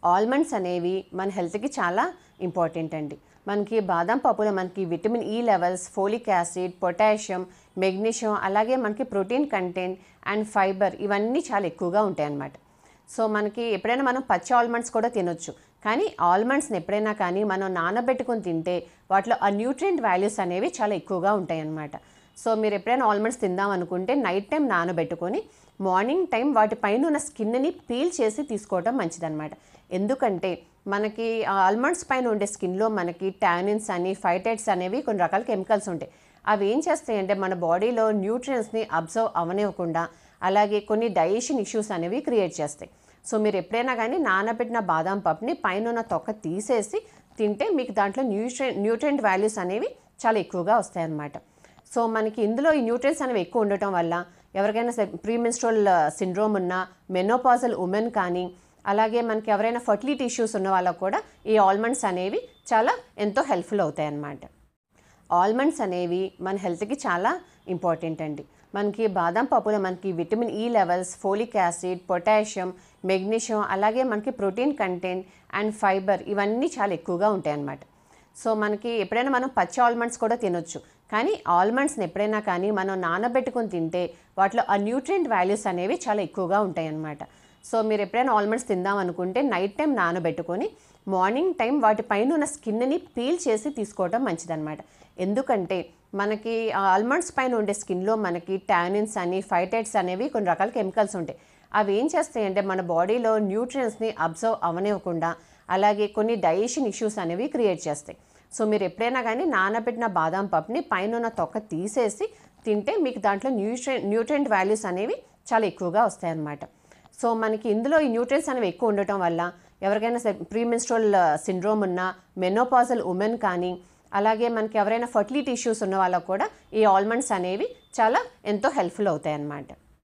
Almonds అనేవి మన హెల్త్కి చాలా ఇంపార్టెంట్ అండి. మనకి బాదం పప్పులో మనకి vitamin E levels, folic acid, potassium, magnesium, అలాగే మనకి ప్రోటీన్ కంటెంట్ అండ్ ఫైబర్ ఇవన్నీ చాలా ఎక్కువగా ఉంటాయి అన్నమాట. సో మనకి ఎప్పుడైనా మనం పచ్చి ఆల్మండ్స్ కూడా తినొచ్చు. కానీ ఆల్మండ్స్ని ఎప్పుడైనా కానీ మనం నానబెట్టుకొని తింటే వాటిలో ఆ న్యూట్రియంట్ వాల్యూస్ అనేవి చాలా ఎక్కువగా ఉంటాయి అన్నమాట. సో మీరు ఎప్పుడైనా ఆల్మండ్స్ తిందాం అనుకుంటే నైట్ టైం నానబెట్టుకొని మార్నింగ్ టైం వాటిపైన ఉన్న స్కిన్ని పీల్ చేసి తీసుకోవడం మంచిదన్నమాట. ఎందుకంటే మనకి ఆల్మండ్స్ పైన ఉండే స్కిన్లో మనకి టానిన్స్ అని, ఫైటైడ్స్ అనేవి కొన్ని రకాల కెమికల్స్ ఉంటాయి. అవి ఏం చేస్తాయంటే మన బాడీలో న్యూట్రియన్స్ని అబ్జర్వ్ అవనివ్వకుండా అలాగే కొన్ని డైజెషన్ ఇష్యూస్ అనేవి క్రియేట్ చేస్తాయి. సో మీరు ఎప్పుడైనా కానీ నానబెట్టిన బాదం పప్పుని పైన ఉన్న తొక్క తీసేసి తింటే మీకు దాంట్లో న్యూట్రియంట్ వాల్యూస్ అనేవి చాలా ఎక్కువగా వస్తాయన్నమాట. సో మనకి ఇందులో ఈ న్యూట్రియన్స్ అనేవి ఎక్కువ ఉండటం వల్ల ఎవరికైనా ప్రీమెన్స్ట్రువల్ సిండ్రోమ్ ఉన్న మెనోపాజల్ ఉమెన్ కానీ అలాగే మనకి ఎవరైనా ఫర్టిలిటీ ఇష్యూస్ ఉన్న వాళ్ళకు కూడా ఈ ఆల్మండ్స్ అనేవి చాలా ఎంతో హెల్ప్ఫుల్ అవుతాయి అన్నమాట. ఆల్మండ్స్ అనేవి మన హెల్త్కి చాలా ఇంపార్టెంట్ అండి. మనకి బాదం పప్పులో మనకి vitamin E levels, folic acid, potassium, magnesium, అలాగే మనకి ప్రోటీన్ కంటెంట్ అండ్ ఫైబర్ ఇవన్నీ చాలా ఎక్కువగా ఉంటాయి అన్నమాట. సో మనకి ఎప్పుడైనా మనం పచ్చి ఆల్మండ్స్ కూడా తినొచ్చు. కానీ ఆల్మండ్స్ని ఎప్పుడైనా కానీ మనం నానబెట్టుకొని తింటే వాటిలో ఆ న్యూట్రియంట్ వాల్యూస్ అనేవి చాలా ఎక్కువగా ఉంటాయి అన్నమాట. సో మీరు ఎప్పుడైనా ఆల్మండ్స్ తిందాం అనుకుంటే నైట్ టైం నానబెట్టుకొని మార్నింగ్ టైం వాటిపైన ఉన్న స్కిన్ని పీల్ చేసి తీసుకోవడం మంచిదన్నమాట. ఎందుకంటే మనకి ఆల్మండ్స్ పైన ఉండే స్కిన్లో మనకి టానిన్స్ అని, ఫైటైడ్స్ అనేవి కొన్ని రకాల కెమికల్స్ ఉంటాయి. అవి ఏం చేస్తాయంటే మన బాడీలో న్యూట్రియన్స్ని అబ్జర్వ్ అవనివ్వకుండా అలాగే కొన్ని డైజెషన్ ఇష్యూస్ అనేవి క్రియేట్ చేస్తాయి. సో మీరు ఎప్పుడైనా కానీ నానబెట్టిన బాదం పప్పుని పైన ఉన్న తొక్క తీసేసి తింటే మీకు దాంట్లో న్యూట్రియంట్ వాల్యూస్ అనేవి చాలా ఎక్కువగా వస్తాయన్నమాట. సో మనకి ఇందులో ఈ న్యూట్రియన్స్ అనేవి ఎక్కువ ఉండటం వల్ల ఎవరికైనా ప్రీమెన్స్ట్రువల్ సిండ్రోమ్ ఉన్న మెనోపాజల్ ఉమెన్ కానీ అలాగే మనకి ఎవరైనా ఫర్టిలిటీ ఇష్యూస్ ఉన్న వాళ్ళకు కూడా ఈ ఆల్మండ్స్ అనేవి చాలా ఎంతో హెల్ప్ఫుల్ అవుతాయి అన్నమాట.